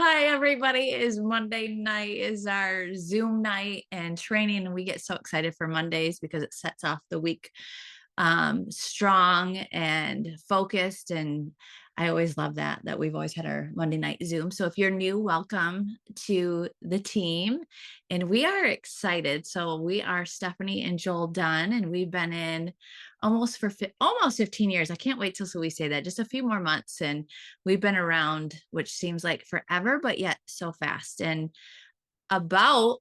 Hi, everybody. Is Monday night is our Zoom night and training, and we get so excited for Mondays because it sets off the week strong and focused. And I always love that we've always had our Monday night Zoom. So if you're new, welcome to the team. And we are excited. So we are Stephanie and Joel Dunn, and we've been in almost 15 years. I can't wait till we say that, just a few more months. And we've been around, which seems like forever, but yet so fast. And about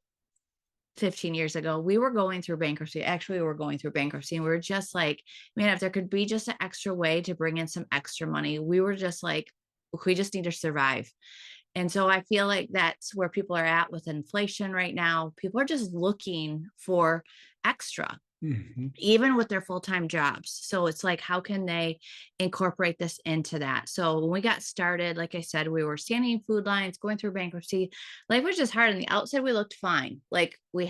15 years ago, we were going through bankruptcy. Actually, we were going through bankruptcy, and we were just like, man, if there could be just an extra way to bring in some extra money, we were just like, we just need to survive. And so I feel like that's where people are at with inflation right now. People are just looking for extra, even with their full-time jobs. So it's like, how can they incorporate this into that? So when we got started, like I said, we were standing in food lines, going through bankruptcy. Life was just hard. On the outside, we looked fine. Like We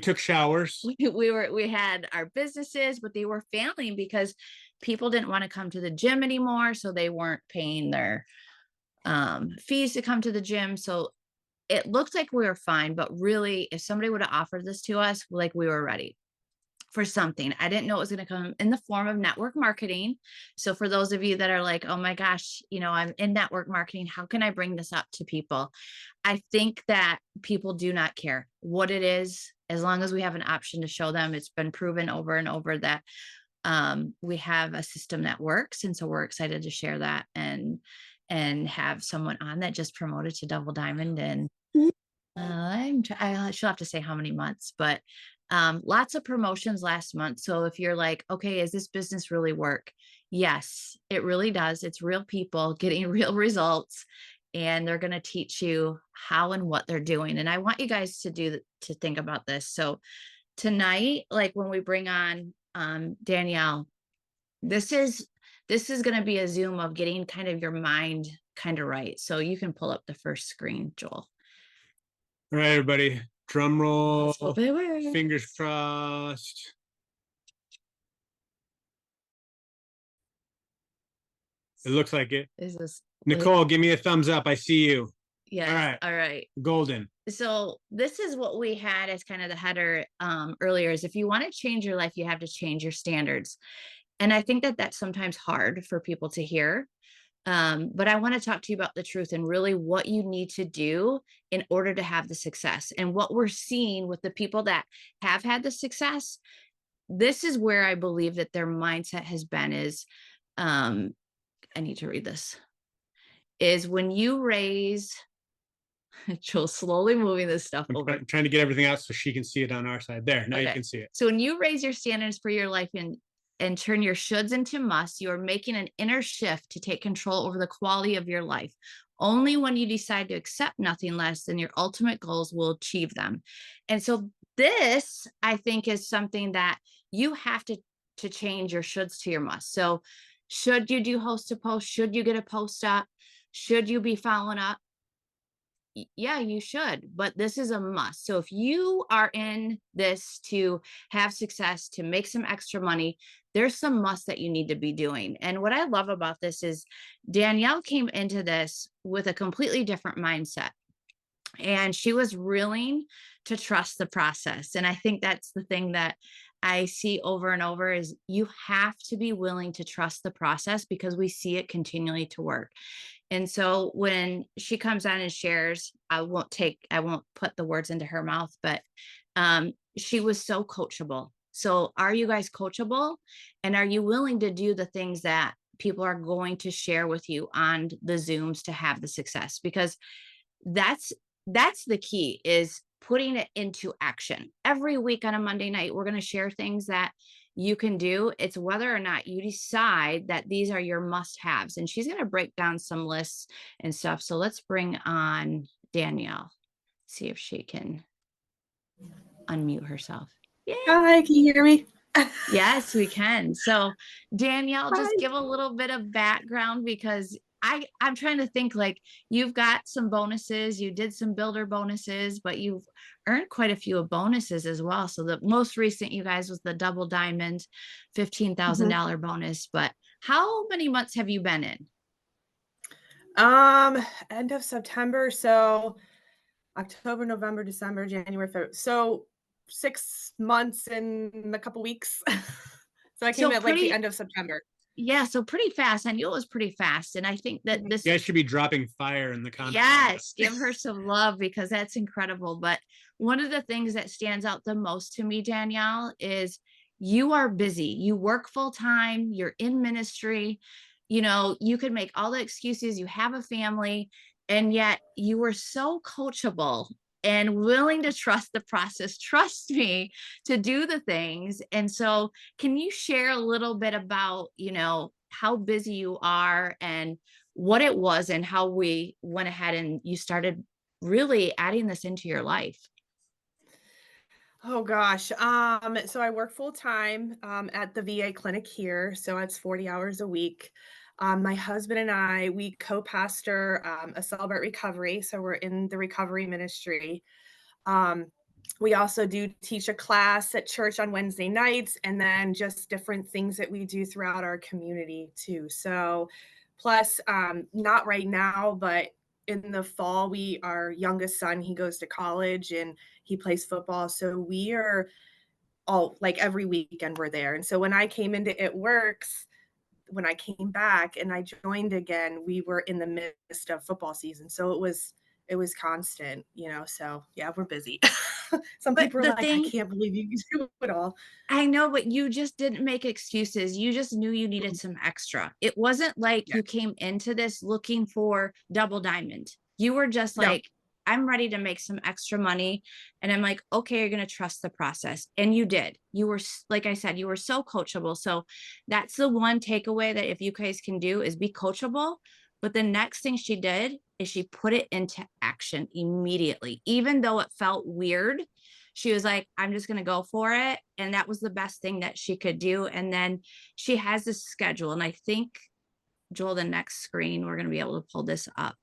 took showers. we had our businesses, but they were failing because people didn't want to come to the gym anymore. So they weren't paying their fees to come to the gym. So it looked like we were fine, but really, if somebody would have offered this to us, like, we were ready for something. I didn't know it was going to come in the form of network marketing. So for those of you that are like, oh my gosh, I'm in network marketing, how can I bring this up to people? I think that people do not care what it is, as long as we have an option to show them. It's been proven over and over that we have a system that works. And so we're excited to share that and have someone on that just promoted to Double Diamond. And she'll have to say how many months, but lots of promotions last month. So if you're like, okay, is this business really work? Yes, it really does. It's real people getting real results, and they're going to teach you how and what they're doing. And I want you guys to think about this. So tonight, like when we bring on Danielle, this is going to be a Zoom of getting kind of your mind kind of right. So you can pull up the first screen, Joel. All right, everybody. Drum roll. Oh, fingers crossed. It looks like it. Is this Nicole, give me a thumbs up. I see you. Yes. All right. All right. Golden. So this is what we had as kind of the header earlier, is if you want to change your life, you have to change your standards. And I think that that's sometimes hard for people to hear. But I want to talk to you about the truth and really what you need to do in order to have the success. And what we're seeing with the people that have had the success, this is where I believe that their mindset has been is, I need to read this, is when you raise, Joel's slowly moving this stuff over. I'm trying to get everything out so she can see it on our side. There, now you can see it. So when you raise your standards for your life and turn your shoulds into musts, you are making an inner shift to take control over the quality of your life. Only when you decide to accept nothing less than your ultimate goals will achieve them. And so this, I think, is something that you have to change your shoulds to your musts. So should you do host to post? Should you get a post up? Should you be following up? Yeah, you should, but this is a must. So if you are in this to have success, to make some extra money, there's some must that you need to be doing. And what I love about this is Danielle came into this with a completely different mindset, and she was willing to trust the process. And I think that's the thing that I see over and over, is you have to be willing to trust the process, because we see it continually to work. And so when she comes on and shares, I won't put the words into her mouth, but she was so coachable. So are you guys coachable? And are you willing to do the things that people are going to share with you on the Zooms to have the success? Because that's the key, is putting it into action. Every week on a Monday night, we're going to share things that you can do. It's whether or not you decide that these are your must-haves. And she's going to break down some lists and stuff. So let's bring on Danielle, see if she can unmute herself. Yeah. Hi, can you hear me? Yes, we can. So Danielle, just give a little bit of background, because I'm trying to think, like, you've got some bonuses, you did some builder bonuses, but you've earned quite a few bonuses as well. So the most recent, you guys, was the Double Diamond $15,000 bonus. But how many months have you been in? End of September, so October, November, December, January, February. So 6 months and a couple weeks. So I came So at like the pretty, end of September. yeah, so pretty fast. I knew it was pretty fast. And I think that Mhm. this, You guys should be dropping fire in the comments. yes, give her some love because that's incredible. But one of the things that stands out the most to me, Danielle, is you are busy. You work full time, you're in ministry. You could make all the excuses, you have a family, and yet you were so coachable and willing to trust the process, trust me, to do the things. And so, can you share a little bit about, how busy you are and what it was and how we went ahead and you started really adding this into your life? Oh gosh. So I work full time at the VA clinic here, so it's 40 hours a week. My husband and I, we co-pastor a Celebrate Recovery, so we're in the recovery ministry. Um, we also do teach a class at church on Wednesday nights, and then just different things that we do throughout our community too. So, plus, not right now, but in the fall, our youngest son, he goes to college and he plays football. So we are all like every weekend we're there. And so when I came into It Works, when I came back and I joined again, we were in the midst of football season. So it was constant, so yeah, we're busy. Some But people are the like, I thing, can't believe you do it all. I know, but you just didn't make excuses. You just knew you needed some extra. It wasn't like Yeah. you came into this looking for double diamond. You were just No. like, I'm ready to make some extra money. And I'm like, okay, you're going to trust the process. And you did. You were, like I said, you were so coachable. So that's the one takeaway that if you guys can do is be coachable. But the next thing she did is she put it into action immediately, even though it felt weird. She was like, I'm just going to go for it. And that was the best thing that she could do. And then she has this schedule. And I think, Joel, the next screen, we're going to be able to pull this up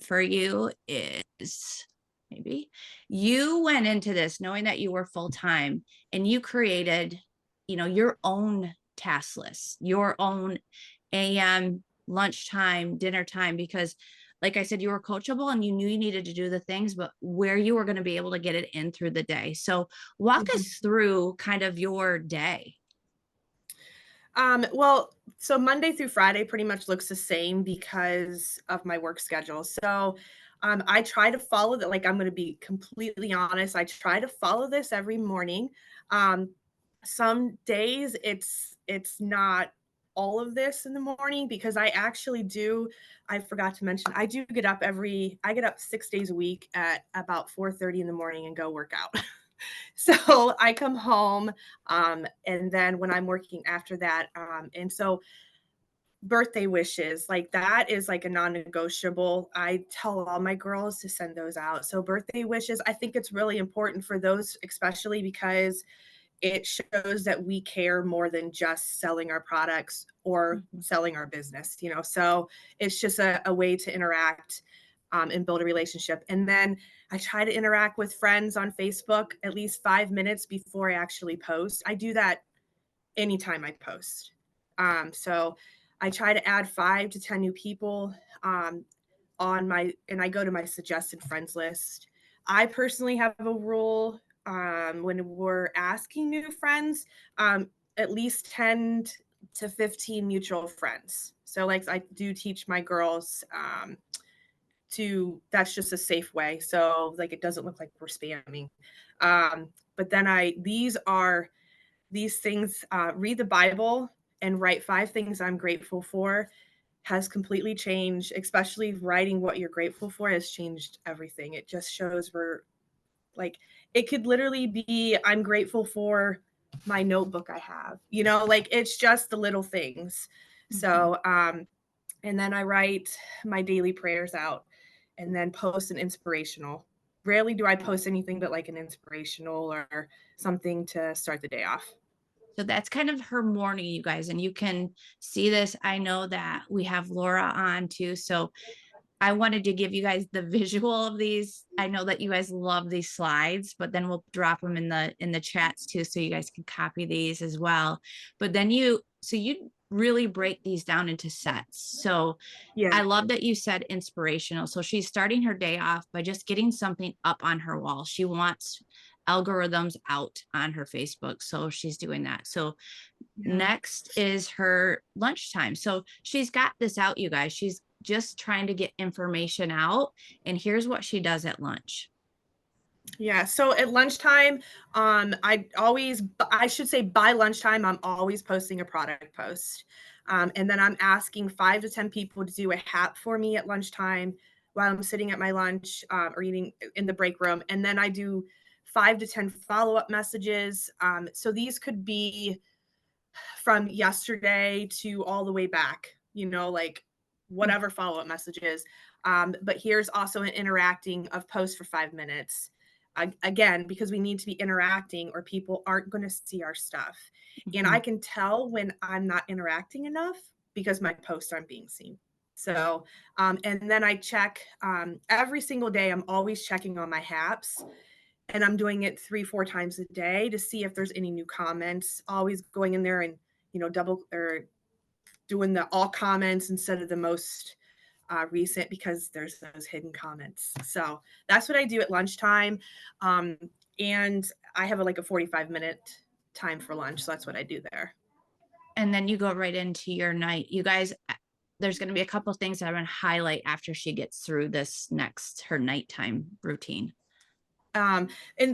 for you is maybe you went into this knowing that you were full time and you created, your own task list, your own AM, lunchtime, dinner time, because like I said, you were coachable and you knew you needed to do the things, but where you were going to be able to get it in through the day. So walk Mhm. us through kind of your day. Well, so Monday through Friday pretty much looks the same because of my work schedule. So, I try to follow that. Like, I'm going to be completely honest. I try to follow this every morning. Um, some days it's not all of this in the morning because I actually do. I forgot to mention I do get up I get up 6 days a week at about 4:30 in the morning and go work out. So I come home, and then when I'm working after that, and so birthday wishes, like that is like a non-negotiable. I tell all my girls to send those out. So birthday wishes, I think it's really important for those, especially because it shows that we care more than just selling our products or Mhm. selling our business, so it's just a way to interact and build a relationship. And then I try to interact with friends on Facebook at least 5 minutes before I actually post. I do that anytime I post. So I try to add 5 to 10 new people um, and I go to my suggested friends list. I personally have a rule when we're asking new friends, at least 10 to 15 mutual friends. So, like, I do teach my girls that's just a safe way. So, like, it doesn't look like we're spamming. But then these things, read the Bible and write 5 things I'm grateful for has completely changed, especially writing what you're grateful for has changed everything. It just shows we're like, it could literally be, I'm grateful for my notebook I have, like it's just the little things. Mhm. So, and then I write my daily prayers out and then post an inspirational. Rarely do I post anything but like an inspirational or something to start the day off. So that's kind of her morning, you guys, and you can see this. I know that we have Laura on too. So I wanted to give you guys the visual of these. I know that you guys love these slides, but then we'll drop them in the chats too, so you guys can copy these as well. But then really break these down into sets. So Yeah. I love that you said inspirational. So she's starting her day off by just getting something up on her wall. She wants algorithms out on her Facebook. So she's doing that. So Yeah. next is her lunchtime. So she's got this out, you guys. She's just trying to get information out. And here's what she does at lunch. Yeah, so at lunchtime, I should say by lunchtime, I'm always posting a product post. And then I'm asking 5 to 10 people to do a hat for me at lunchtime while I'm sitting at my lunch, or eating in the break room. And then I do 5 to 10 follow-up messages. So these could be from yesterday to all the way back, like whatever follow-up messages. But here's also an interacting of post for 5 minutes. Again, because we need to be interacting or people aren't going to see our stuff. And I Mhm. can tell when I'm not interacting enough because my posts aren't being seen. So, and then I check every single day. I'm always checking on my haps, and I'm doing it 3, 4 times a day to see if there's any new comments, always going in there and, double or doing the all comments instead of the most recent, because there's those hidden comments. So that's what I do at lunchtime. Um, and I have like a 45-minute time for lunch. So that's what I do there. And then you go right into your night. You guys, there's going to be a couple things that I'm going to highlight after she gets through her nighttime routine. And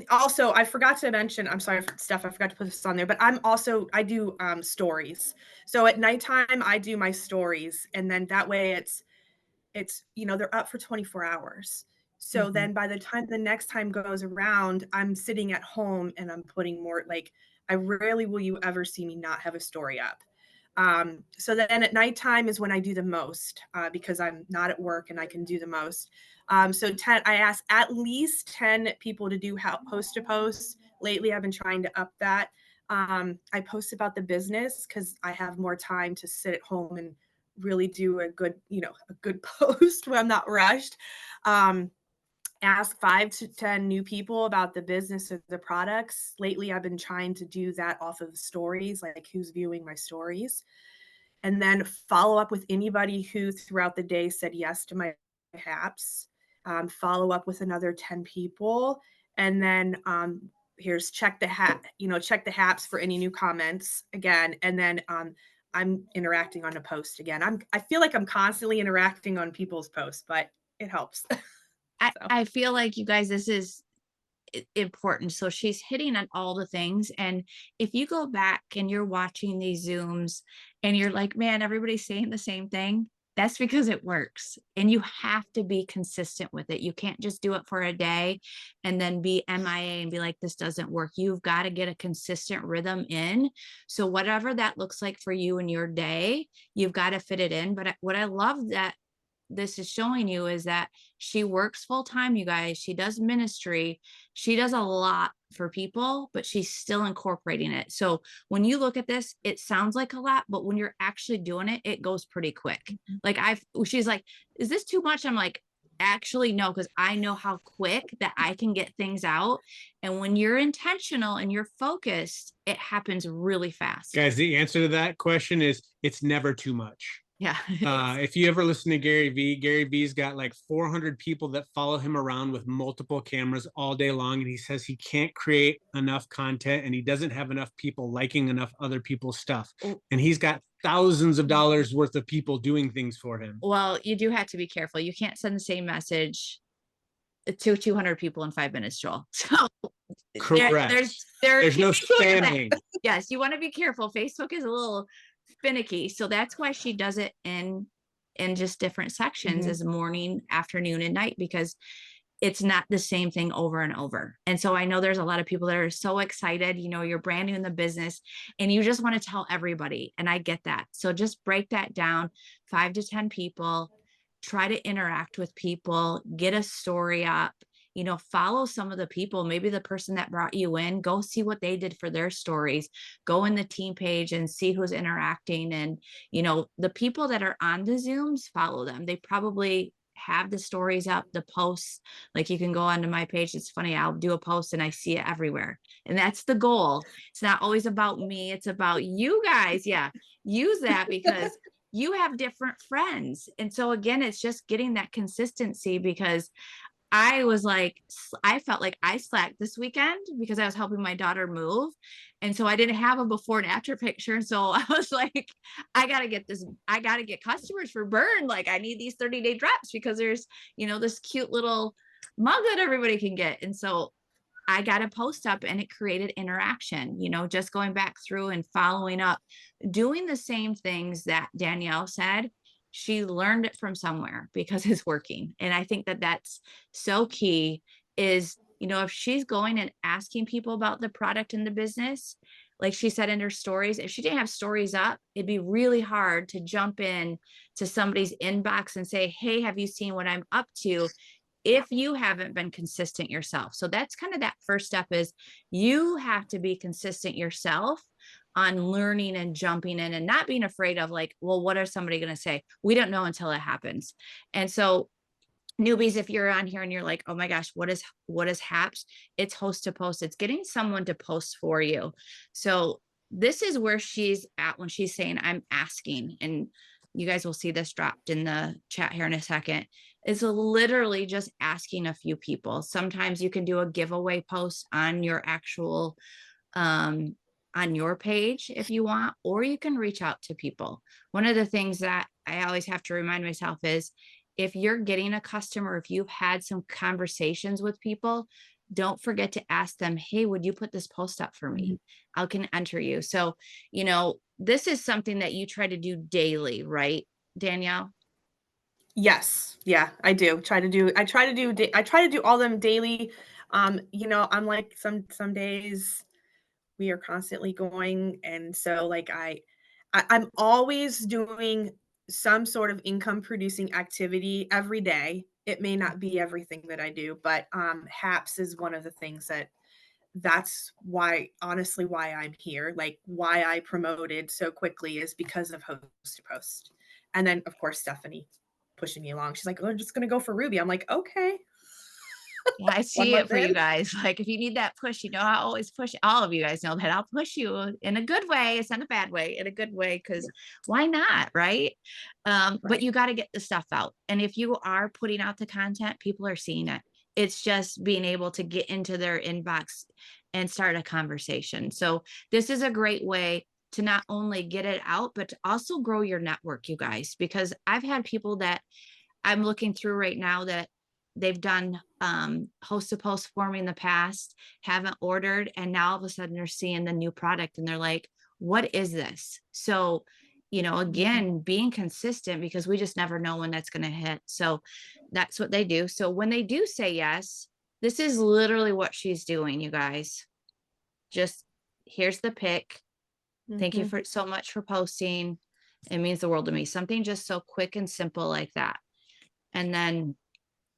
also I forgot to mention, I'm sorry, Steph, I forgot to put this on there, but I do stories. So at nighttime, I do my stories. And then that way they're up for 24 hours. So Mhm. then by the time the next time goes around, I'm sitting at home and I'm putting more, like, I rarely will you ever see me not have a story up. So then at nighttime is when I do the most, because I'm not at work and I can do the most. So I ask at least 10 people to do post to post. Lately, I've been trying to up that. I post about the business because I have more time to sit at home and really do a good post when I'm not rushed. Um, Ask 5 to 10 new people about the business or the products. Lately, I've been trying to do that off of stories, like who's viewing my stories, and then follow up with anybody who throughout the day said yes to my haps. Follow up with another 10 people, and then here's check the haps for any new comments again, and then I'm interacting on a post again. I feel like I'm constantly interacting on people's posts, but it helps. So I feel like you guys, this is important. So she's hitting on all the things. And if you go back and you're watching these Zooms and you're like, man, everybody's saying the same thing, that's because it works. And you have to be consistent with it. You can't just do it for a day and then be MIA and be like, this doesn't work. You've got to get a consistent rhythm in. So whatever that looks like for you in your day, you've got to fit it in. But what I love that this is showing you is that she works full time, you guys. She does ministry. She does a lot for people, but she's still incorporating it. So when you look at this, it sounds like a lot, but when you're actually doing it, it goes pretty quick. Like she's like, is this too much? I'm like, actually, no, because I know how quick that I can get things out. And when you're intentional and you're focused, it happens really fast. Guys, the answer to that question is it's never too much. Yeah. If you ever listen to Gary V's got like 400 people that follow him around with multiple cameras all day long. And he says he can't create enough content and he doesn't have enough people liking enough other people's stuff. And he's got thousands of dollars worth of people doing things for him. Well, you do have to be careful. You can't send the same message to 200 people in 5 minutes, Joel. So Correct. there's no spamming. Yes, you want to be careful. Facebook is a little finicky. So that's why she does it in just different sections as morning, afternoon, and night, because it's not the same thing over and over. And so I know there's a lot of people that are so excited, you're brand new in the business and you just want to tell everybody. And I get that. So just break that down, 5 to 10 people, try to interact with people, get a story up, follow some of the people, maybe the person that brought you in, go see what they did for their stories, go in the team page and see who's interacting. And, the people that are on the Zooms, follow them. They probably have the stories up, the posts. Like you can go onto my page. It's funny, I'll do a post and I see it everywhere. And that's the goal. It's not always about me, it's about you guys. Yeah. Use that because you have different friends. And so again, it's just getting that consistency because I was like, I felt like I slacked this weekend because I was helping my daughter move. And so I didn't have a before and after picture. So I was like, I got to get this, I got to get customers for Burn. Like I need these 30-day drops because there's, this cute little mug that everybody can get. And so I got a post up and it created interaction, just going back through and following up, doing the same things that Danielle said. She learned it from somewhere because it's working. And I think that that's so key is, if she's going and asking people about the product and the business, like she said in her stories, if she didn't have stories up, it'd be really hard to jump in to somebody's inbox and say, hey, have you seen what I'm up to? If you haven't been consistent yourself. So that's kind of that first step is you have to be consistent yourself on learning and jumping in and not being afraid of like, well, what are somebody going to say? We don't know until it happens. And so newbies, if you're on here and you're like, oh my gosh, what is HAPS? It's host to post. It's getting someone to post for you. So this is where she's at when she's saying, I'm asking, and you guys will see this dropped in the chat here in a second. It's literally just asking a few people. Sometimes you can do a giveaway post on your actual on your page if you want, or you can reach out to people. One of the things that I always have to remind myself is if you're getting a customer, if you've had some conversations with people, don't forget to ask them, hey, would you put this post up for me? I can enter you. So, this is something that you try to do daily, right, Danielle? Yes. Yeah, I do. I try to do all them daily. I'm like some days we are constantly going, and so like I'm always doing some sort of income producing activity every day. It may not be everything that I do, but HAPS is one of the things that's why, honestly, why I'm here. Like why I promoted so quickly is because of host to post. And then of course Stephanie pushing me along. She's like, "Oh, I'm just gonna go for Ruby." I'm like, okay, Yeah, I one see it month for you in. guys. Like if you need that push, I always push. All of you guys know that I'll push you in a good way. It's not a bad way, in a good way, because why not, right? But Right. you got to get the stuff out. And if you are putting out the content, people are seeing it. It's just being able to get into their inbox and start a conversation. So this is a great way to not only get it out, but to also grow your network, you guys, because I've had people that I'm looking through right now that they've done host to post for me in the past, haven't ordered, and now all of a sudden they're seeing the new product and they're like, what is this? So, Mhm. again, being consistent because we just never know when that's going to hit. So that's what they do. So when they do say yes, this is literally what she's doing, you guys. Just here's the pic. Thank you Mhm. for so much for posting. It means the world to me. Something just so quick and simple like that. And then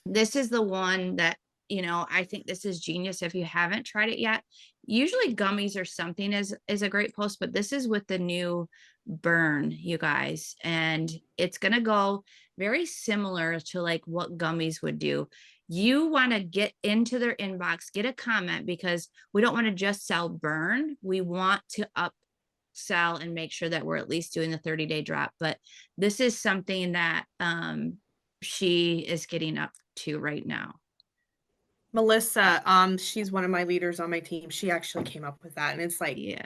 this is the one that, I think this is genius if you haven't tried it yet. Usually gummies or something is a great post, but this is with the new Burn, you guys. And it's going to go very similar to like what gummies would do. You want to get into their inbox, get a comment because we don't want to just sell Burn. We want to upsell and make sure that we're at least doing the 30-day drop. But this is something that she is getting up to right now. Melissa, she's one of my leaders on my team. She actually came up with that, and it's like, Yeah.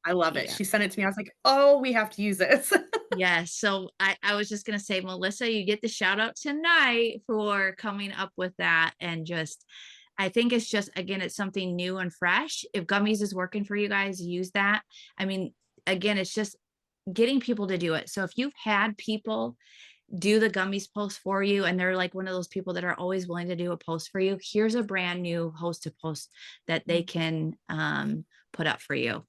I love it. Yeah. She sent it to me. I was like, "Oh, we have to use this." Yeah. So I was just going to say, Melissa, you get the shout out tonight for coming up with that. And just, I think it's just, again, it's something new and fresh. If gummies is working for you guys, use that. I mean, again, it's just getting people to do it. So if you've had people do the gummies post for you and they're like one of those people that are always willing to do a post for you, here's a brand new host to post that they can put up for you.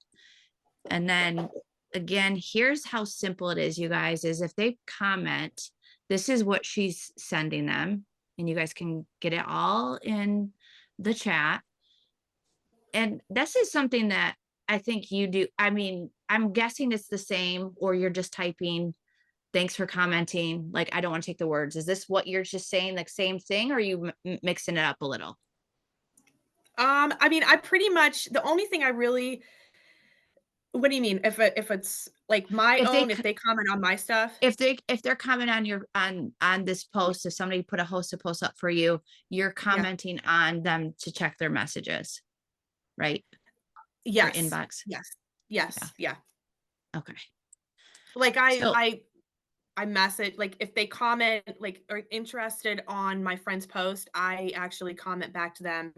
And then again, here's how simple it is, you guys, is if they comment, this is what she's sending them. And you guys can get it all in the chat. And this is something that I think you do. I mean, I'm guessing it's the same, or you're just typing thanks for commenting. Like, I don't want to take the words. Is this what you're just saying, the same thing, or are you mixing it up a little? I mean, I pretty much the only thing I really what do you mean? If it's, like, my If they own, if they comment on my stuff? if they're commenting on your on this Y post, if somebody put a hosted post up for you, you're yeah. commenting on them to check their messages, right? Their Yes. inbox. Yes. Yeah. Yes. Yeah. Okay. Like, So I message like, if they comment, like, are interested on my friend's post, I actually comment back to them,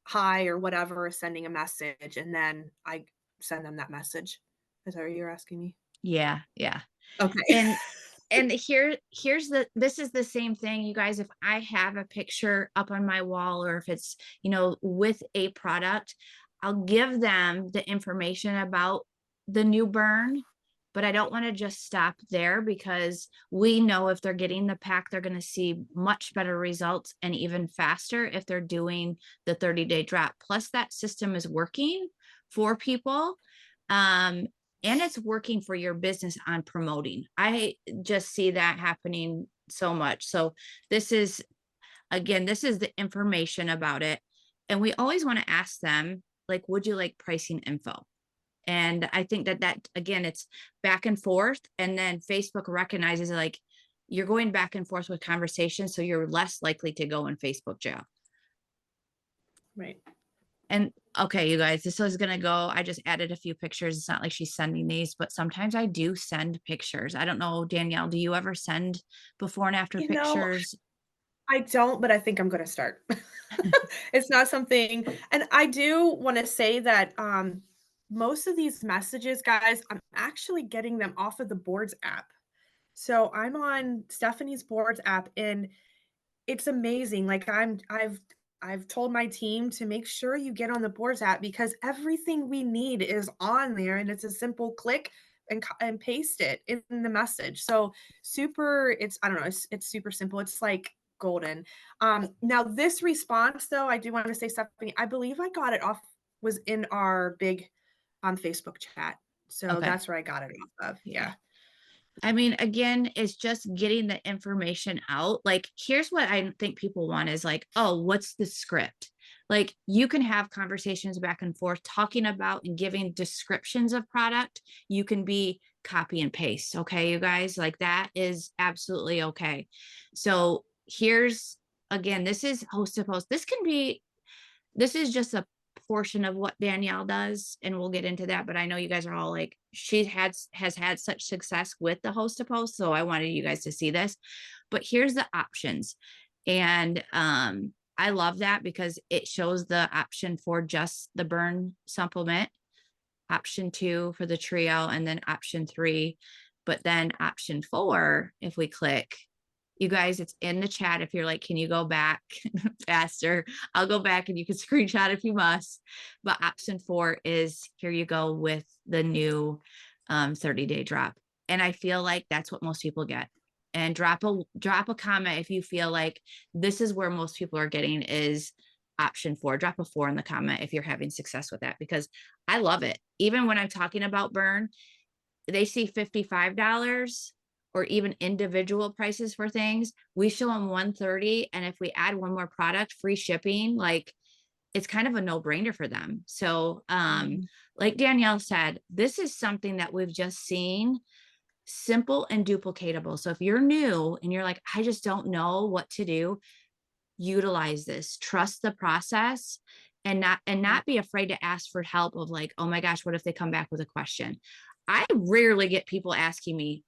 "Hi," or whatever, sending a message, and then I send them that message. Is that what you're asking me? yeah, yeah. Okay. And here's the this is the same thing, you guys. If I have a picture up on my wall, or if it's, with a product, I'll give them the information about the new burn, but I don't want to just stop there, because we know if they're getting the pack, they're going to see much better results and even faster if they're doing the 30-day drop. Plus, that system is working for people. Um, and it's working for your business on promoting. I just see that happening so much. So this is, again, this is the information about it. And we always want to ask them, like, would you like pricing info? And I think that again, it's back and forth. And then Facebook recognizes, like, you're going back and forth with conversations, so you're less likely to go in Facebook jail. Right. And okay, you guys, this is gonna go. I just added a few pictures. It's not like she's sending these, but sometimes I do send pictures. I don't know, Danielle, do you ever send before and after You know, pictures? I don't, but I think I'm gonna start. It's not something and I do wanna say that, most of these messages, guys, I'm actually getting them off of the Boards app. So, I'm on Stephanie's Boards app, and it's amazing, like, I've told my team to make sure you get on the Boards app because everything we need is on there, and it's a simple click and paste it in the message. So, super it's I don't know, it's super simple. It's, like, golden. Now this response, though, I do wanna say something. I believe I got it off was in our big, Facebook chat. So, Okay. that's where I got it off of, Yeah. yeah. I mean, again, it's just getting the information out. Like, here's what I think people want is like, oh, what's the script? Like, you can have conversations back and forth talking about and giving descriptions of product. You can be copy and paste. Okay, you guys, like, that is absolutely okay. So here's, again, this is host to post. This is just a portion of what Danielle does, and we'll get into that. But I know you guys are all like, she has had such success with the host to post, so I wanted you guys to see this. But here's the options, and I love that because it shows the option for just the burn supplement, option 2 for the trio, and then option 3. But then option 4, if we click, you guys, it's in the chat. If you're like, can you go back faster? I'll go back and you can screenshot if you must. But option 4 is, here you go with the new 30-day drop. And I feel like that's what most people get. And drop a comment if you feel like this is where most people are getting is option 4. Drop a 4 in the comment if you're having success with that, because I love it. Even when I'm talking about burn, they see $55 or even individual prices for things. We show them 130, and if we add one more product, free shipping, like, it's kind of a no-brainer for them. So, Mhm. like Danielle said, this is something that we've just seen, simple and duplicatable. So if you're new and you're like, I just don't know what to do, utilize this, trust the process, and Yeah. not be afraid to ask for help of like, oh my gosh, what if they come back with a question? I rarely get people asking me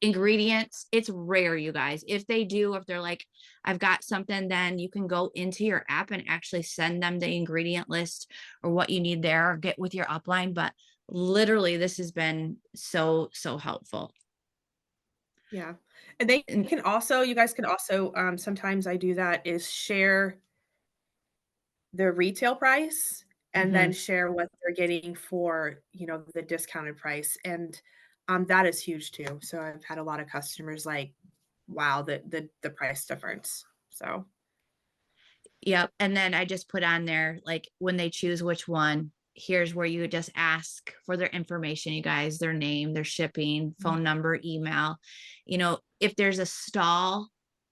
ingredients. It's rare, you guys. If they do, if they're like, I've got something, then you can go into your app and actually send them the ingredient list or what you need there, or get with your upline. But literally, this has been so helpful. Yeah, and they And can also you guys can also, sometimes I do that is share the retail price and then mhm. share what they're getting for, the discounted price, and, that is huge too. So I've had a lot of customers like, wow, the price difference. So, Yep, and then I just put on there, like, when they choose which one, here's where you just ask for their information, you guys, their name, their shipping, phone number, email. If there's a stall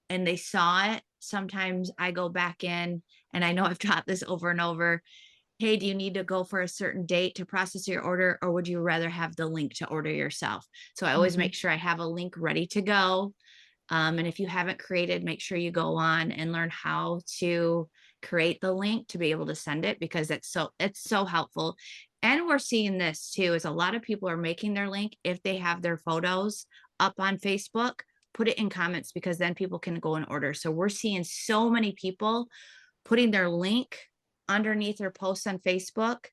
and they saw it, sometimes I go back in, and I know I've taught this over and over. Hey, do you need to go for a certain date to process your order, or would you rather have the link to order yourself? So I always Mhm. make sure I have a link ready to go. And if you haven't created, make sure you go on and learn how to create the link to be able to send it, because it's so helpful. And we're seeing this too, is a lot of people are making their link, if they have their photos up on Facebook, put it in comments, because then people can go and order. So we're seeing so many people putting their link underneath their posts on Facebook.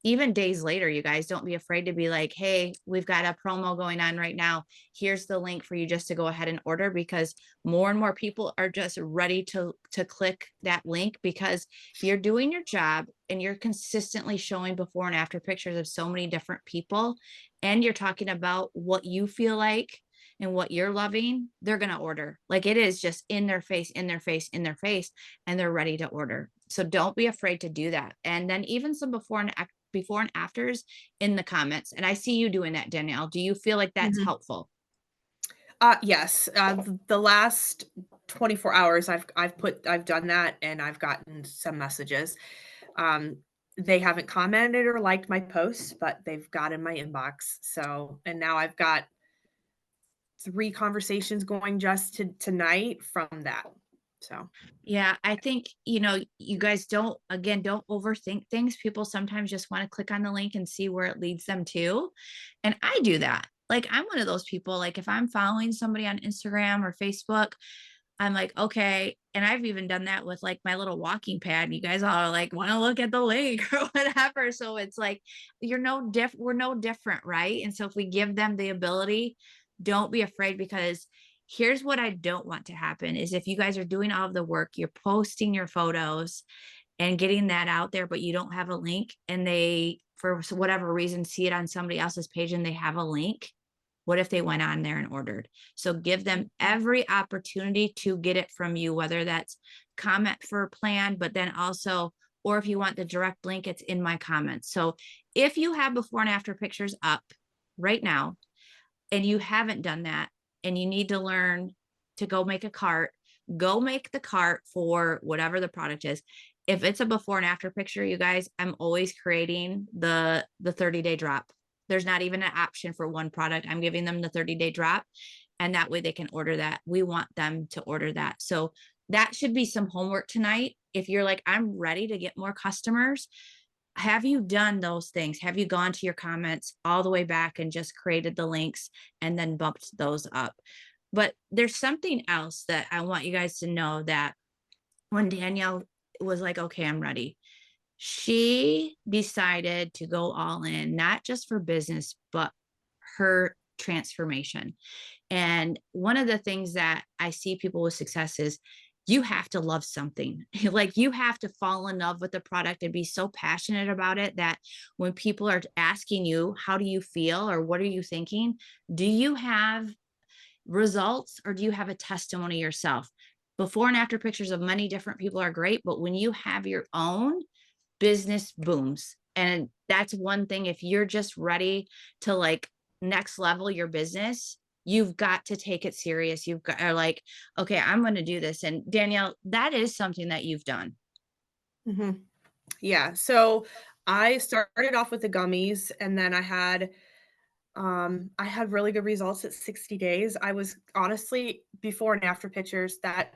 Even days later, you guys, don't be afraid to be like, hey, we've got a promo going on right now. Here's the link for you just to go ahead and order, because more and more people are just ready to click that link, because you're doing your job and you're consistently showing before and after pictures of so many different people, and you're talking about what you feel like and what you're loving. They're going to order. Like, it is just in their face, in their face, in their face, and they're ready to order. So don't be afraid to do that. And then even some before and afters in the comments. And I see you doing that, Danielle. Do you feel like that's Mhm. helpful? Yes, the last 24 hours, I've done that, and I've gotten some messages. Um, they haven't commented or liked my posts, but they've got in my inbox. So, and now I've got 3 conversations going just to tonight from that. So, Yeah, I think, you guys don't overthink things. People sometimes just want to click on the link and see where it leads them to. And I do that. Like, I'm one of those people, like, if I'm following somebody on Instagram or Facebook, I'm like, okay. And I've even done that with like my little walking pad. You guys all like want to look at the link or whatever. So it's like, we're no different, right? And so if we give them the ability, don't be afraid, because here's what I don't want to happen is, if you guys are doing all of the work, you're posting your photos and getting that out there, but you don't have a link, and they, for whatever reason, see it on somebody else's page and they have a link. What if they went on there and ordered? So give them every opportunity to get it from you, whether that's comment for a plan, but then also, or if you want the direct link, it's in my comments. So if you have before and after pictures up right now, and you haven't done that, and you need to learn to go make a cart, go make the cart for whatever the product is. If it's a before and after picture, you guys, I'm always creating the 30-day drop. There's not even an option for one product. I'm giving them the 30-day drop, and that way they can order that. We want them to order that. So that should be some homework tonight. If you're like, I'm ready to get more customers, have you done those things? Have you gone to your comments all the way back and just created the links and then bumped those up? But there's something else that I want you guys to know, that when Danielle was like, okay, I'm ready, she decided to go all in, not just for business, but her transformation. And one of the things that I see people with success is, you have to love something. Like, you have to fall in love with the product and be so passionate about it that when people are asking you, how do you feel or what are you thinking? Do you have results, or do you have a testimony yourself? Before and after pictures of many different people are great, but when you have your own, business booms. And that's one thing. If you're just ready to like next level your business, you've got to take it serious. You've got, or like, okay, I'm going to do this. And Danielle, that is something that you've done. mhm. Yeah. So I started off with the gummies, and then I had really good results at 60 days. I was honestly, before and after pictures, that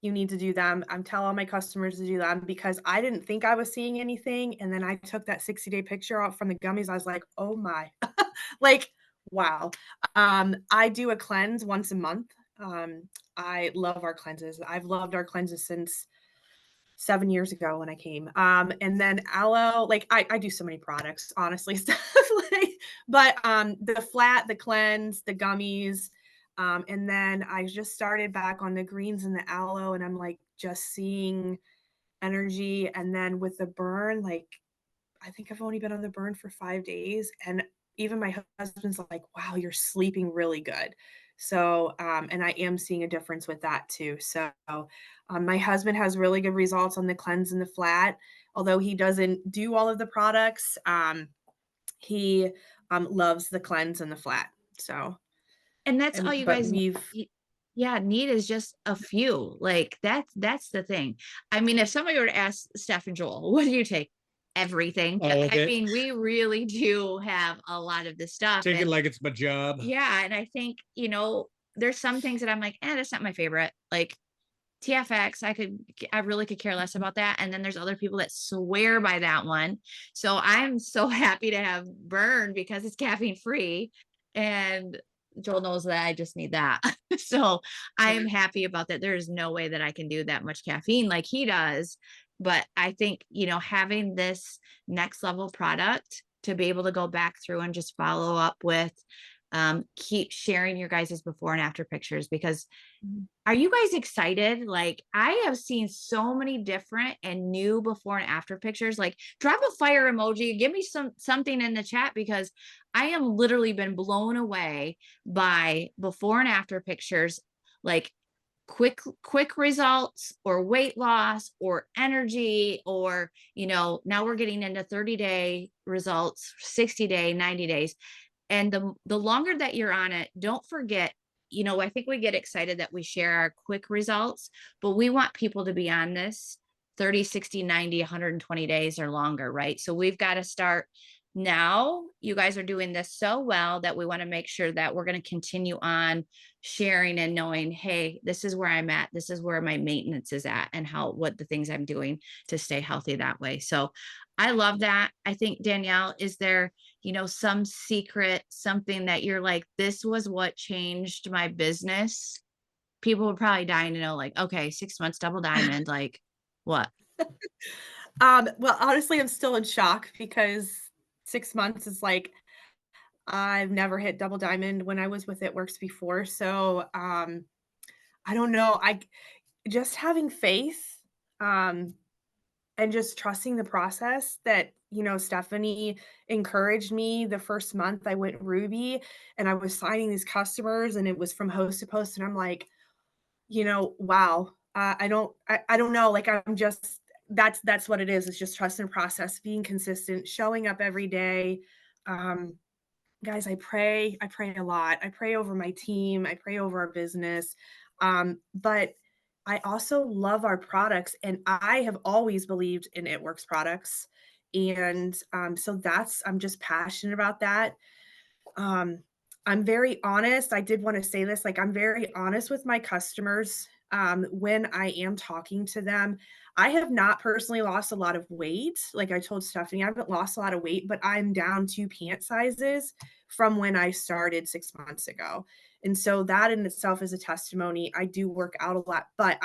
you need to do them. I'm telling all my customers to do them because I didn't think I was seeing anything. And then I took that 60-day picture out from the gummies. I was like, oh my, like, wow. I do a cleanse once a month. I love our cleanses. I've loved our cleanses since 7 years ago when I came. And then aloe, like I do so many products, honestly, stuff like, but the flat, the cleanse, the gummies, and then I just started back on the greens and the aloe, and I'm like just seeing energy. And then with the burn, like I think I've only been on the burn for 5 days, and even my husband's like, "Wow, you're sleeping really good." So, and I am seeing a difference with that too. So, my husband has really good results on the cleanse and the flat. although he doesn't do all of the products, he loves the cleanse and the flat. So, And that's all and you but guys we've need. Yeah, need is just a few. Like that's the thing. I mean, if somebody were to ask Steph and Joel, what do you take? Everything. All of I it. mean, we really do have a lot of this stuff. Take it And like it's my job. yeah, and I think, there's some things that I'm like, that's not my favorite. Like TFX, I really could care less about that. And then there's other people that swear by that one. So I'm so happy to have Burn because it's caffeine free. And Joel knows that I just need that. So I'm happy about that. There is no way that I can do that much caffeine like he does. But I think, having this next level product to be able to go back through and just follow up with, keep sharing your guys' before and after pictures, because are you guys excited? Like, I have seen so many different and new before and after pictures. Like, drop a fire emoji, give me something in the chat, because I am literally been blown away by before and after pictures, like quick results or weight loss or energy, or now we're getting into 30-day results, 60-day, 90 days. And the longer that you're on it, don't forget, I think we get excited that we share our quick results, but we want people to be on this 30, 60, 90, 120 days or longer, right? So we've got to start now. You guys are doing this so well that we want to make sure that we're going to continue on sharing and knowing, hey, this is where I'm at. This is where my maintenance is at, and what the things I'm doing to stay healthy that way. So I love that. I think, Danielle, is there, some secret, something that you're like, this was what changed my business? People would probably dying to know, like, okay, 6 months double diamond, like what? well, honestly, I'm still in shock because 6 months is like I've never hit double diamond when I was with It Works before. So I don't know. I just having faith, um, and just trusting the process that, Stephanie encouraged me the first month I went Ruby and I was signing these customers and it was from host to post. And I'm like, wow, I don't know. Like, I'm just, that's what it is. It's just trust and process, being consistent, showing up every day. Um, Guys, I pray a lot. I pray over my team. I pray over our business. But I also love our products, and I have always believed in It Works products. And so I'm just passionate about that. Um, I'm very honest. I did want to say this, like, I'm very honest with my customers when I am talking to them. I have not personally lost a lot of weight. Like I told Stephanie, I haven't lost a lot of weight, but I'm down 2 pant sizes from when I started 6 months ago. And so that in itself is a testimony. I do work out a lot, but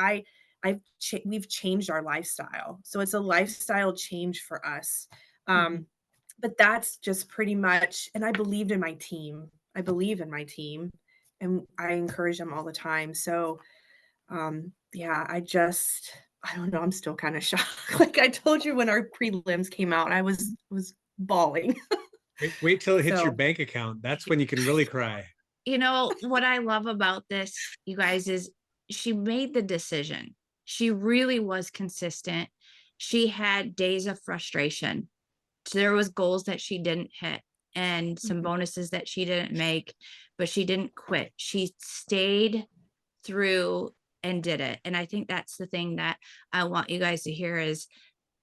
we've changed our lifestyle. So it's a lifestyle change for us. Mhm. But that's just pretty much, and I believed in my team. I believe in my team and I encourage them all the time. So, yeah, I don't know, I'm still kind of shocked. Like I told you when our prelims came out, I was bawling. Wait till it hits your So, bank account. That's when you can really cry. What I love about this, you guys, is she made the decision. She really was consistent. She had days of frustration. There was goals that she didn't hit and some mhm, bonuses that she didn't make, but she didn't quit. She stayed through and did it. And I think that's the thing that I want you guys to hear is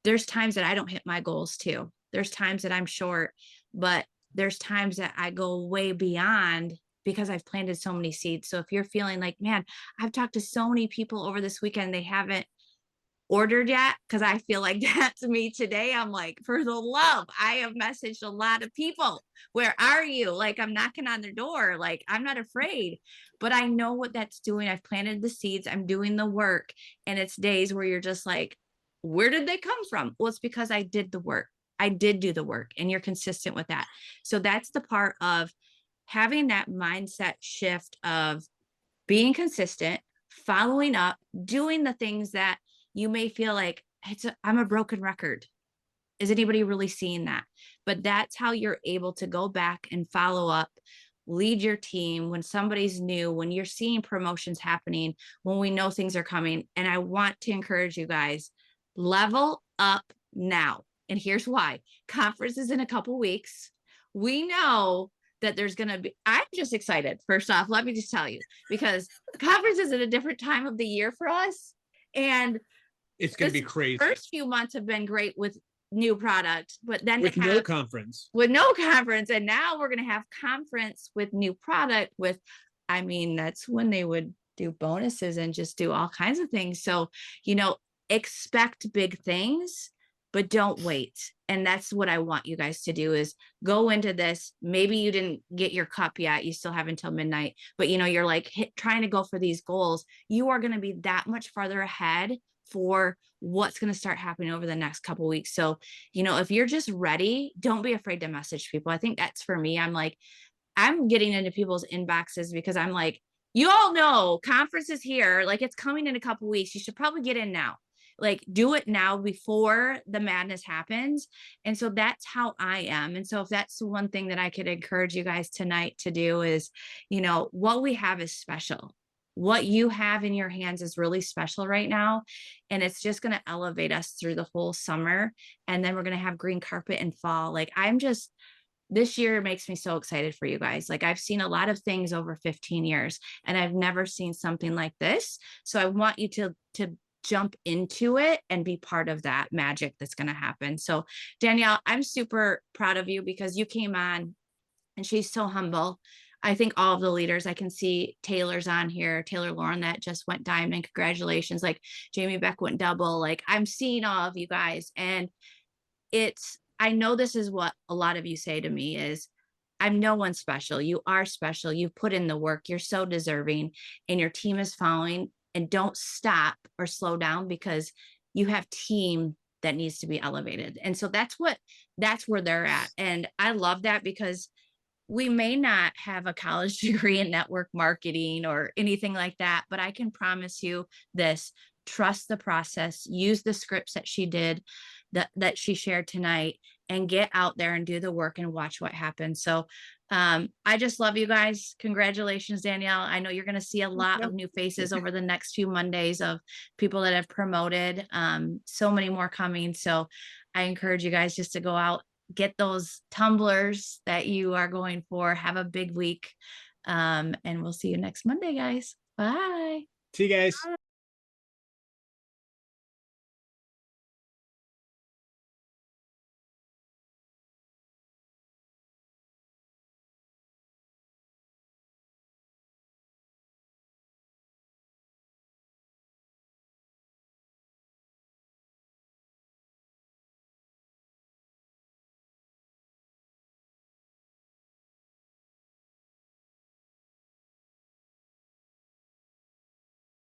there's times that I don't hit my goals too. There's times that I'm short, but there's times that I go way beyond because I've planted so many seeds. So if you're feeling like, man, I've talked to so many people over this weekend, they haven't ordered yet, because I feel like that's me today. I'm like, for the love, I have messaged a lot of people. Where are you? Like, I'm knocking on their door. Like, I'm not afraid, but I know what that's doing. I've planted the seeds, I'm doing the work. And it's days where you're just like, where did they come from? Well, it's because I did the work. I did do the work, and you're consistent with that. So that's the part of having that mindset shift of being consistent, following up, doing the things that you may feel like I'm a broken record. Is anybody really seeing that? But that's how you're able to go back and follow up, lead your team when somebody's new, when you're seeing promotions happening, when we know things are coming. And I want to encourage you guys, level up now. And here's why. Conference is in a couple weeks. We know that there's going to be, I'm just excited. First off, let me just tell you, because conference is at a different time of the year for us. And It's going to be this crazy. first few months have been great with new product, but then With no conference. With no conference. And now we're going to have conference with new product with, I mean, that's when they would do bonuses and just do all kinds of things. So, you know, expect big things, but don't wait. And that's what I want you guys to do is go into this. Maybe you didn't get your cup yet. You still have until midnight, but you know, you're like trying to go for these goals. You are going to be that much farther ahead for what's going to start happening over the next couple of weeks. So, you know, if you're just ready, don't be afraid to message people. I think that's for me. I'm like, I'm getting into people's inboxes because I'm like, you all know conference is here. Like it's coming in a couple of weeks. You should probably get in now. Like do it now before the madness happens. And so that's how I am. And so if that's the one thing that I could encourage you guys tonight to do is, you know, what we have is special. What you have in your hands is really special right now. And it's just going to elevate us through the whole summer. And then we're going to have green carpet in fall. Like this year makes me so excited for you guys. Like I've seen a lot of things over 15 years and I've never seen something like this. So I want you to jump into it and be part of that magic that's going to happen. So Danielle, I'm super proud of you because you came on and she's so humble. I think all of the leaders, I can see Taylor's on here, Taylor Lauren that just went diamond. Congratulations. Like Jamie Beck went double. Like I'm seeing all of you guys. And I know this is what a lot of you say to me is, I'm no one special. You are special. You've put in the work. You're so deserving and your team is following, and don't stop or slow down because you have team that needs to be elevated. And so that's where they're at. And I love that because we may not have a college degree in network marketing or anything like that, but I can promise you this, trust the process, use the scripts that she did, that she shared tonight, and get out there and do the work and watch what happens. So I just love you guys. Congratulations, Danielle. I know you're going to see a lot of new faces over the next few Mondays of people that have promoted, so many more coming. So I encourage you guys just to go out, get those tumblers that you are going for, have a big week. And we'll see you next Monday, guys. Bye. See you guys.